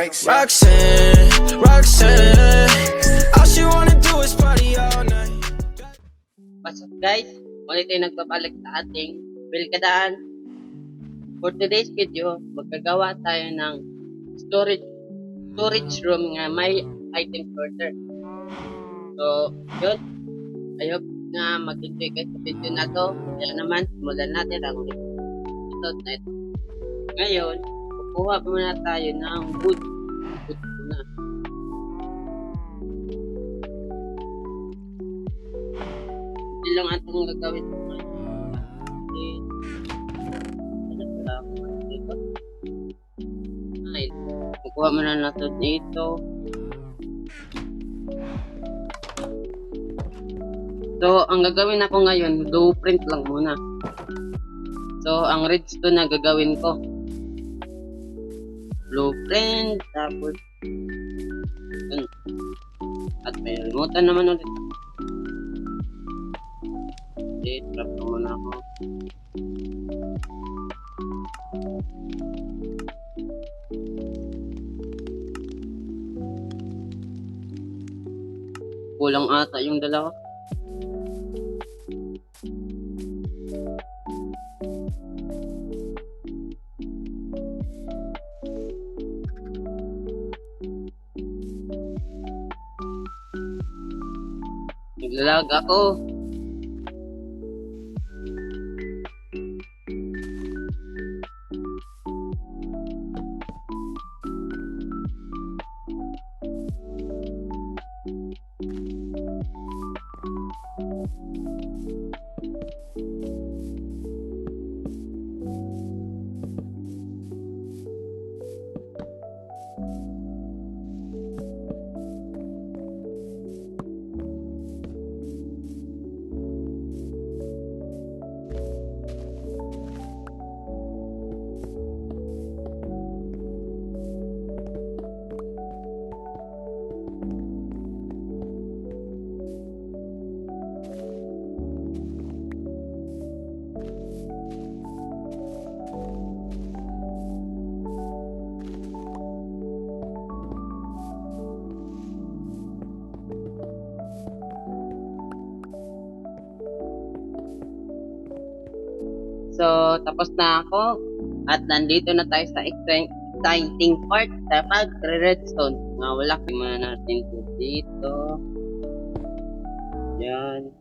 Roxanne, all she wanna do is party all night. What's up guys? Ulit tayo nagbabalik sa ating Bilkadaan. For today's video, magkagawa tayo ng storage room nga may item sorter. So, yun. I hope na mag-enjoy kayo sa video na to. Kaya naman, simulan natin ang episode na ito. Ngayon, kukuha muna tayo ng wood. Wood muna. Hindi lang atong gagawin ko ngayon. Wala ako dito. Ay, kukuha muna natin dito. So, ang gagawin ako ngayon, blueprint lang muna. So, ang redstone na gagawin ko. Blueprint, tapos yun. At may remote naman ulit. Okay, trap na muna ako. Kulang ata yung dalawa. Naglalag ako. So, tapos na ako. At nandito na tayo sa exciting part sa pag-redstone. Nga wala muna natin dito. Yan.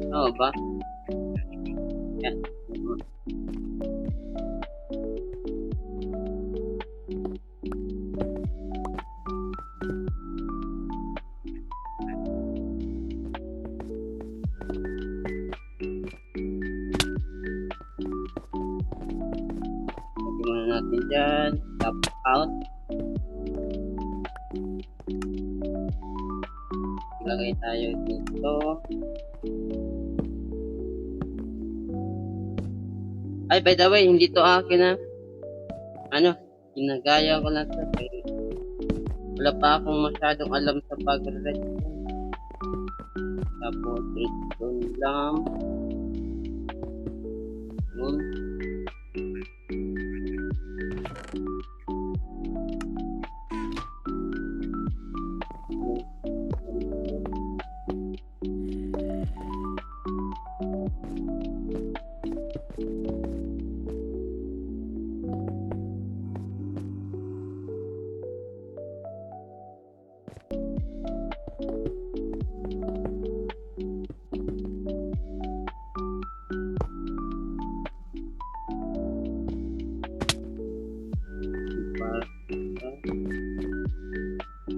Oo ba? Yan. Natin dyan, tap out. Ilagay tayo dito. Ay, by the way, hindi to akin ginagaya ko lang to. Wala pa akong masyadong alam sa pag-red. Tapos, redstone lang.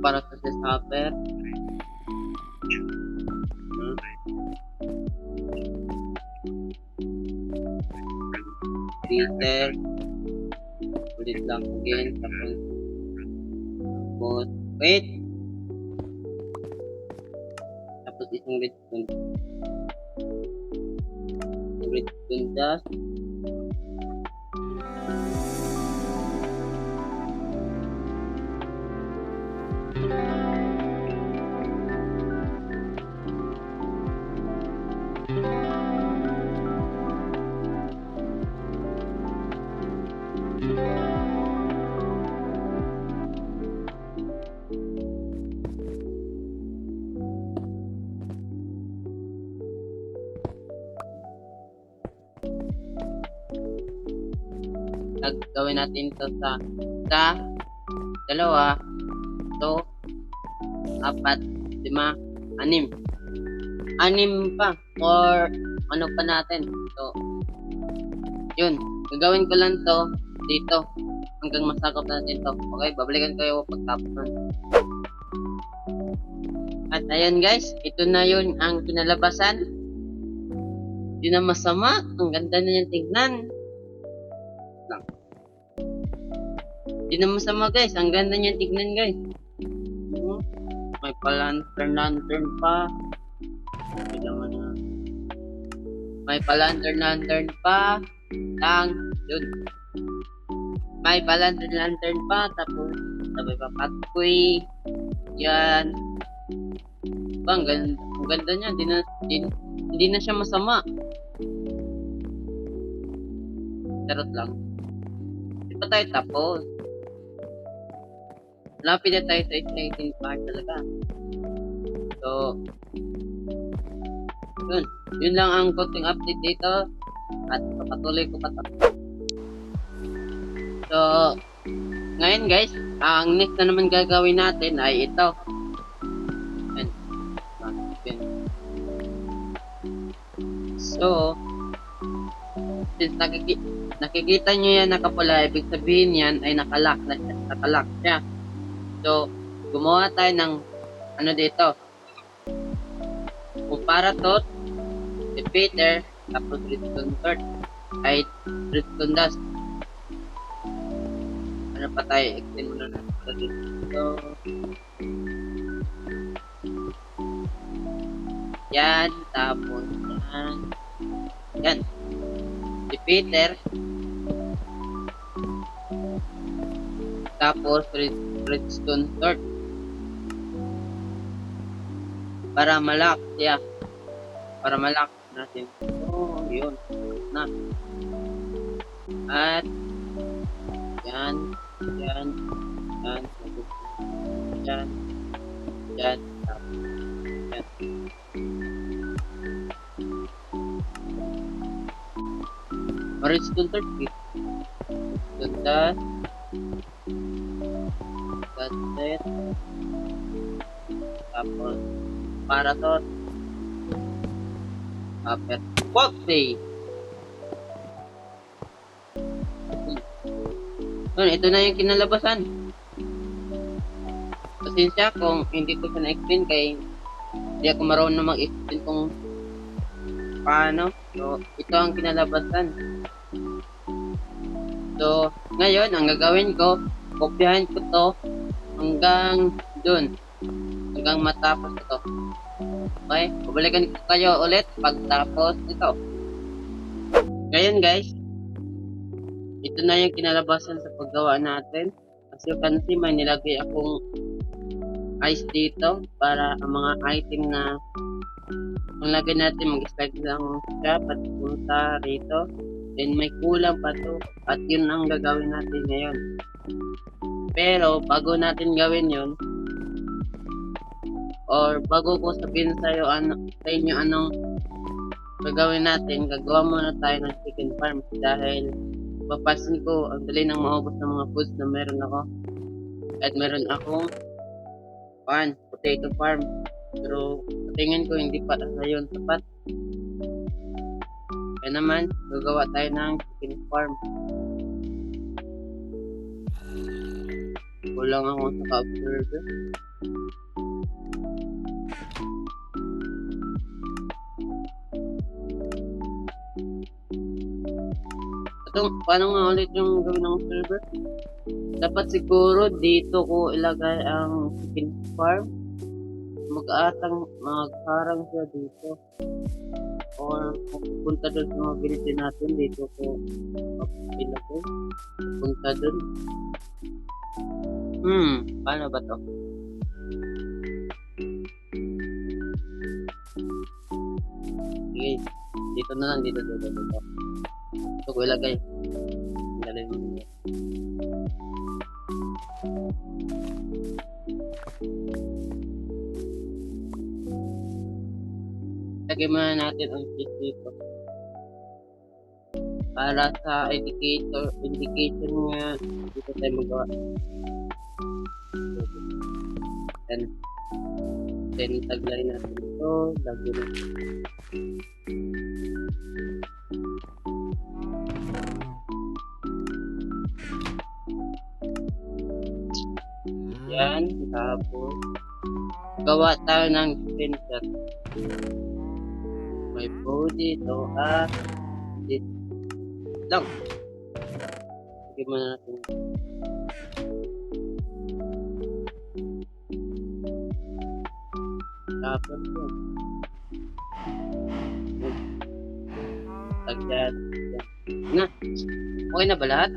Para sa stopper. Filter. Ulit lang again. Tapos wait. Tapos isang redstone. Redstone dust. Gawin natin ito sa dalawa, ito, apat, lima, anim. Anim pa or ano pa natin. So, yun. Gagawin ko lang to dito hanggang masakop natin to. Okay, babalikan ko pagtapos nun. At ayun guys, ito na yun ang kinalabasan. Hindi na masama. Ang ganda na yung tignan. Hindi na masama guys. Ang ganda niya tignan guys. May palantern pa. May palantern pa. Yun. May palantern pa. Tapos sabay pa patkoy. Yan. Ang ganda niya. Hindi na siya masama. Charot lang. Hindi pa tayo tapos. Lapit na tayo sa exciting part talaga. So, yun lang ang konting update dito. At papatuloy ko pa ito. So, ngayon guys, ang next na naman gagawin natin ay ito. So, since nakikita nyo yan nakapula, ibig sabihin yan ay nakalock siya. So, gumawa tayo ng ano dito. Comparator, repeater, tapos redstone torch, ay redstone dust. Ano pa tayo? Extend muna natin dito. Yan, tapos yan. Repeater. Tapos redstone torch para malak siya, para malak natin. So yun na. At yan redstone torch redstone that's it. Tapos para to birthday. Ito na yung kinalabasan. Pasensya kung hindi ko siya na-explain kay hindi ako marunong mag-explain kung paano. So, ito ang kinalabasan. So, ngayon, ang gagawin ko, kopyahin ko to hanggang dun. Hanggang matapos ito. Okay? Babalikan ko kayo ulit pagtapos ito. Ngayon guys, ito na yung kinalabasan sa paggawa natin. As you can see, may nilagay akong ice dito para ang mga item na lagay natin mag-slide lang siya patunta rito. Then may kulang pa to at yun ang gagawin natin ngayon. Pero bago natin gawin yun, or bago ko sabihin sa inyo anong gagawin natin, gagawa muna tayo ng chicken farm dahil papasin ko ang dali nang maubos ng mga foods na meron ako. At meron akong potato farm, pero tingin ko hindi pa ngayon sapat. Kaya naman gagawa tayo ng chicken farm. Kulang ako sa ka-observer. Paano nga ulit yung gawin ng server? Dapat siguro dito ko ilagay ang chicken farm. Magharang siya dito. Or pupunta doon sa mga binili natin dito ko ilagay. Pupunta doon. Paano ba to? Okay. Dito na lang, dito. Ito ko ilagay. Ilagay mo. Lagyan muna natin ang cheese dito. Para sa indication nga dito tayo magawa. Then taglay natin ito. Lagyan natin. Yan. Tapos gawa tayo ng screenshot. May body ito. Dito lang. Lagyan muna natin. Tapos yun. Tagyan. Na. Okay na ba lahat?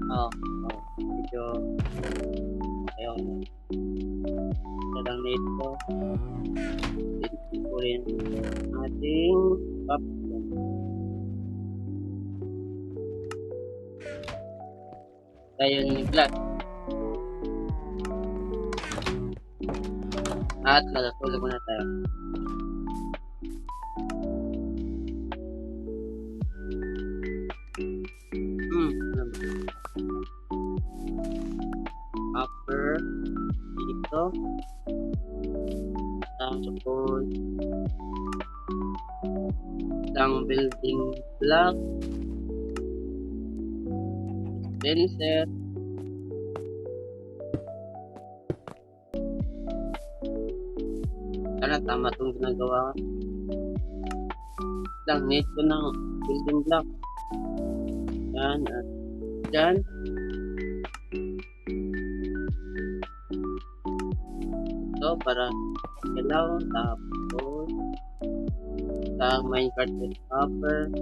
Oo. Medyo ayaw na. Isa lang na ito. Ito po rin ating popcorn. Tayo ni glass. At malatulog muna tayo. Upper dito. Tapos isang building block. Dispenser. Sana tama itong ginagawa ko. Lang, need ko ng building block. Yan at dyan. Ito para galaw. Tapos sa minecart with copper.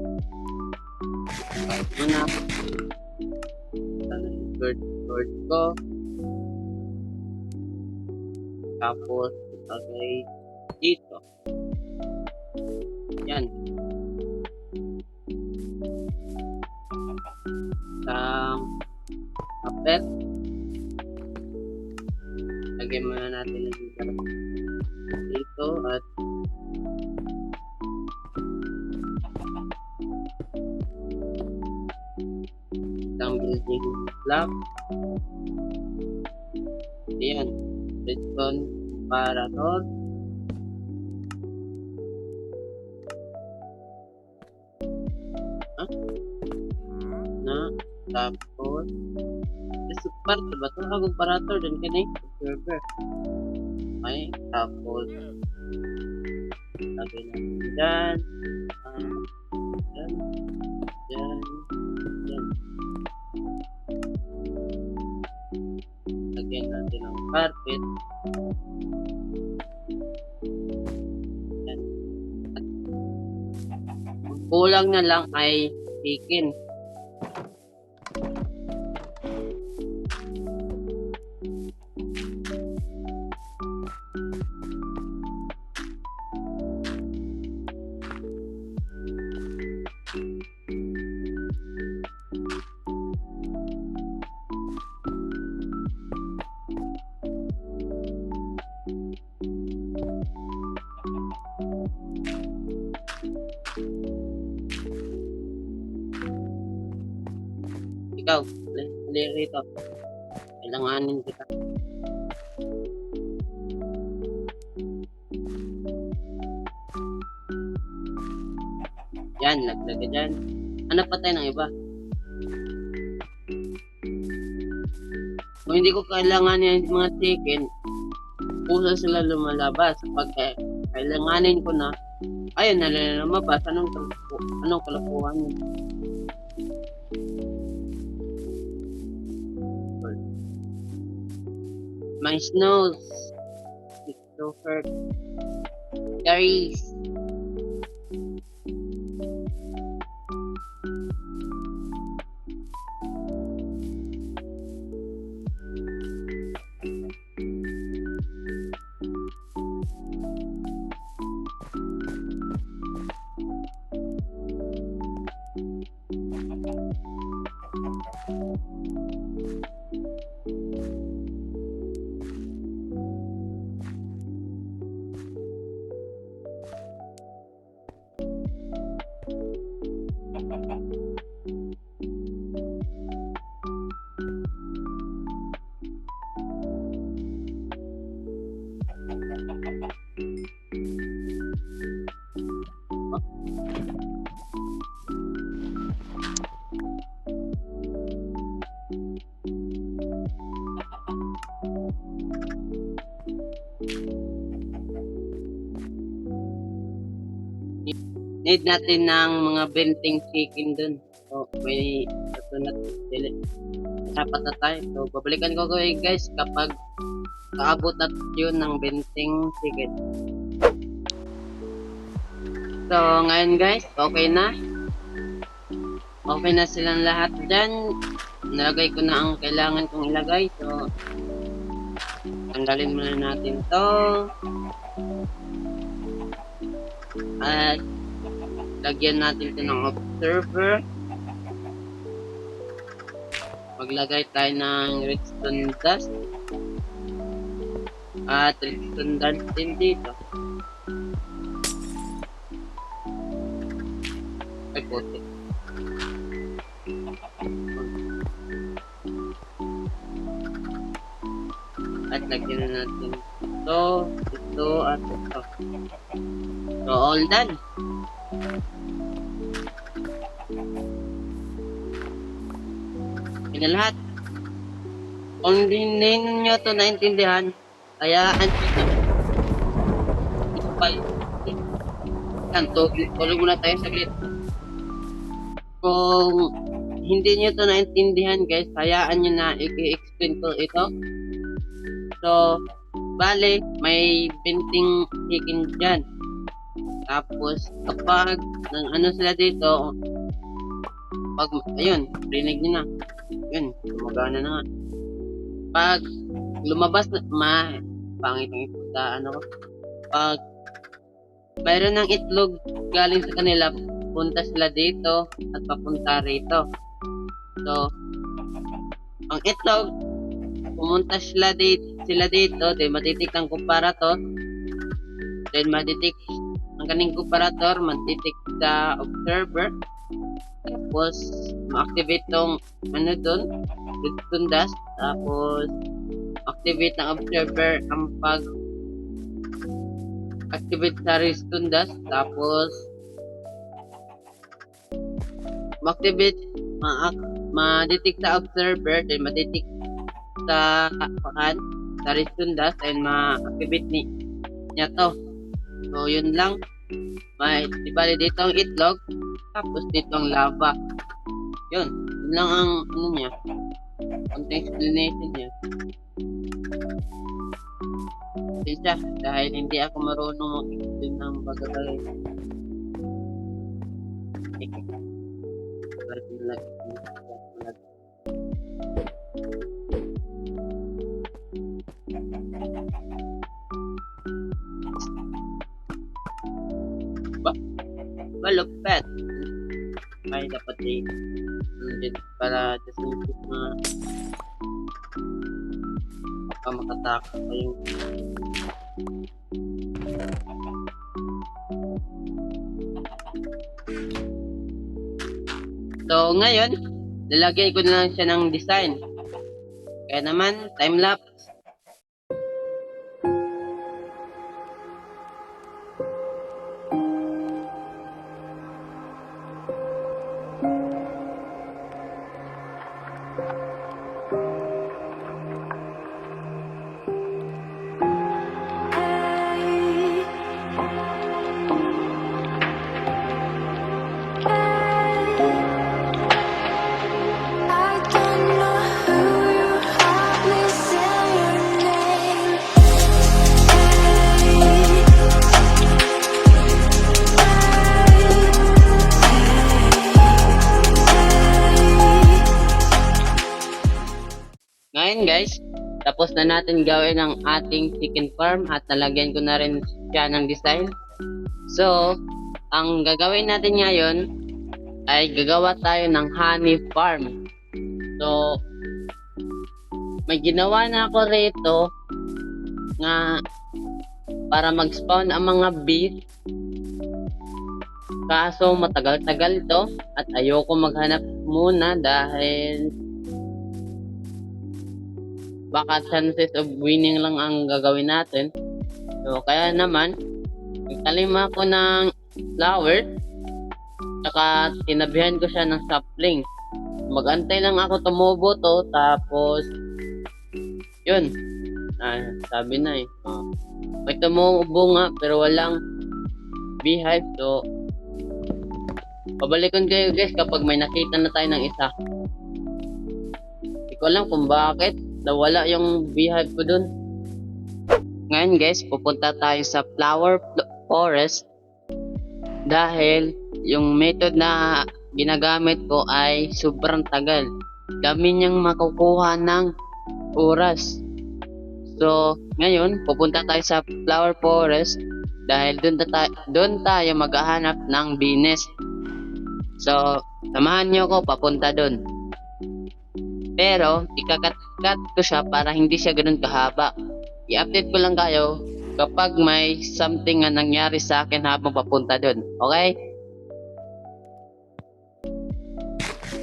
Tapos muna. Sana yung cord ko. Tapos ilagay dito. Yan. Kapet. Lagyan muna natin dito at isang building block. Ayan. Redstone comparator. Tapos super ba ito? Comparator din kini server. Okay, tapos lagay natin dyan. Dyan. Lagyan natin ang carpet. Yan. Ang kulang na lang ay chicken. Ikaw, rito. Kailanganin kita. Yan, naglagay dyan. Hanap pa tayo ng iba. Kung hindi ko kailanganin yung mga chicken, pusa sila lumalabas. Pag kailanganin ko na, ayun na lumabas. Anong kalakuhan yun? My snows. It's so hurt. Guys. Need natin ng mga benting chicken dun. So, may kasunat dili. Sapat na tayo. So, babalikan ko kayo guys kapag kaabot na yun ng benting chicken. So, ngayon guys, okay na. Okay na silang lahat dyan. Nalagay ko na ang kailangan kong ilagay. So, tanggalin muna natin to. At lagyan natin ito ng observer. Maglagay tayo ng redstone dust. At redstone dust din dito. Ay, puti. At lagyan na natin ito, at ito. So, all done. Yun na lahat. Kung hindi nyo ito naintindihan, kaya tulog muna tayo saglit. Kung hindi nyo ito naintindihan guys, hayaan nyo na i-explain ko ito. So, bale, may benting chicken dyan. Tapos, kapag nang ano sila dito, pag, ayun, rinig nyo na. Yun, gumagana na nga. Pag lumabas na, pangit ang ipunta, pag mayroon ng itlog galing sa kanila, punta sila dito at papunta rito. So, ang itlog, pumunta sila dito, then matitik ang comparator, then matitik ang kaning comparator, matitik sa observer, tapos ma-activate tong doon, redstone dust, tapos activate ng observer ang activate sa redstone dust, tapos ma-activate ma-detect sa observer, then ma-detect sa redstone dust, and ma-activate niya to. So yun lang, may ibali dito ang itlog, tapos dito ang lava. Yun lang ang niya, konting explanation niya. Siya, dahil hindi ako marunong mag-explain ng bagay. Malupet. Ay, dapat para just baka makataka kayo. So, ngayon, lalagyan ko na lang siya ng design. Kaya naman, time-lapse. I don't know who you are, listen your name. Ngayon guys, tapos na natin gawin ang ating chicken farm at nalagyan ko na rin siya ng design. So, ang gagawin natin ngayon ay gagawa tayo ng honey farm. So, may ginawa na ako rito nga para mag-spawn ang mga bees. Kaso matagal-tagal to at ayoko maghanap muna dahil baka chances of winning lang ang gagawin natin. So kaya naman, nagtalim ako ng flower, saka tinabihan ko siya ng sapling. Magantay lang ako tumubo to, tapos yun, sabi na eh. May tumubo nga pero walang beehive, so pabalikan kayo guys kapag may nakita na tayo ng isa. Hindi ko alam kung bakit nawala yung beehive ko dun. Ngayon guys, pupunta tayo sa flower forest dahil yung method na ginagamit ko ay sobrang tagal. Dami niyang makukuha ng oras. So, ngayon, pupunta tayo sa flower forest dahil doon tayo maghahanap ng bee. So, samahan niyo ako papunta doon. Pero, ikakat-kat ko siya para hindi siya ganun kahaba. I-update ko lang kayo kapag may something na nangyari sa akin habang papunta doon. Okay?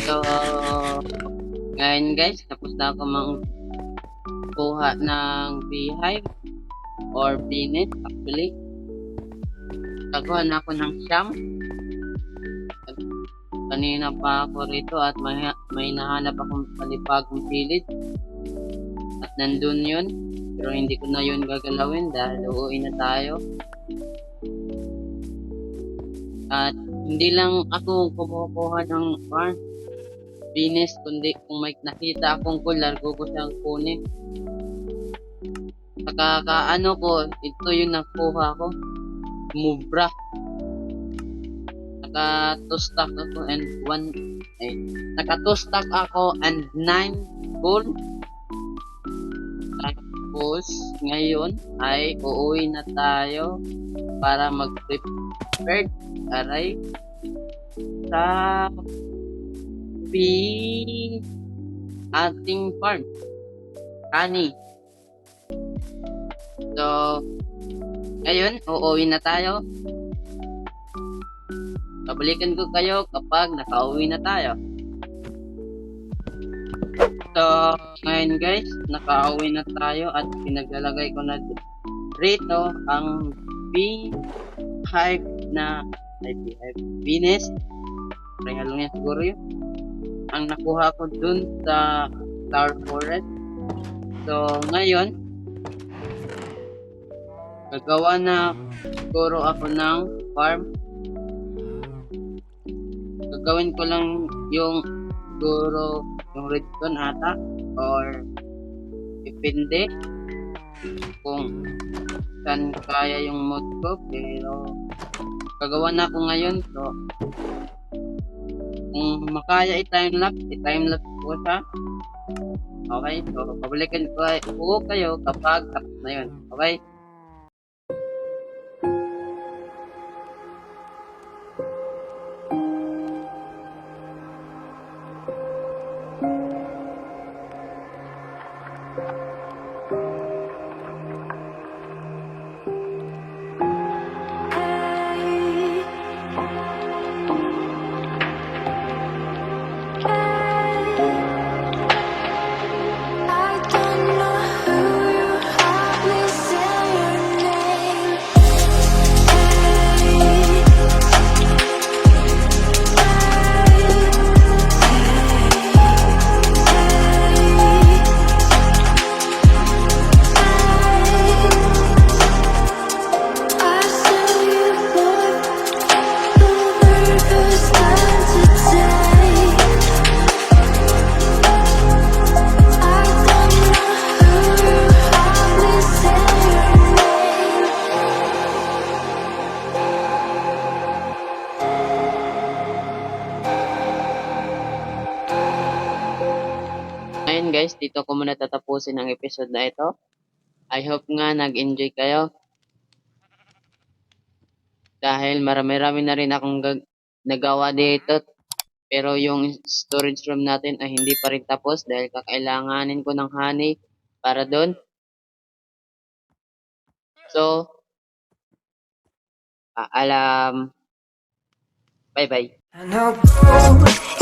So, ngayon guys, tapos na ako kuha ng beehive or bee actually. Nagawa na ako ng siyam. Kanina pa ako rito at may nahanap akong palipagong silid. At nandun yun. Pero hindi ko na yun gagalawin dahil uuwi na tayo. At hindi lang ako kumukuha ng bee, kundi kung may nakita akong largo ko siyang kunin. Nakakaano ko, ito yung nakuha ko. Mubra. Naka-2 stack ako and 9 gold. Tapos ngayon ay uuwi na tayo para mag-prepare aray sa ating farm. Honey. So, ngayon, uuwi na tayo. Babalikan ko kayo kapag nakauwi na tayo. So, ngayon guys, nakauwi na tayo at pinaglalagay ko na rito ang beehive na bee nest. Regalo niya siguro yun. Ang nakuha ko dun sa flower forest. So, ngayon, gagawa na siguro ako ng farm. Gagawin ko lang yung siguro yung redstone ata or depende kung saan kaya yung mod ko, pero gagawa na ako ngayon. So kung makaya i-timelapse ko siya. Okay, so pabalikan ko kayo kapag tapos na yun. Okay. I don't know who you are, please say your name. I saw you walk over the stand today. I don't know who you are, please say your name. Ngayon guys, dito ko muna tatapusin ang episode na ito. I hope nga nag-enjoy kayo. Dahil marami-rami na rin akong nagawa dito. Pero yung storage room natin ay hindi pa rin tapos dahil kakailanganin ko ng honey para doon. So, paalam. Bye-bye. And I'll go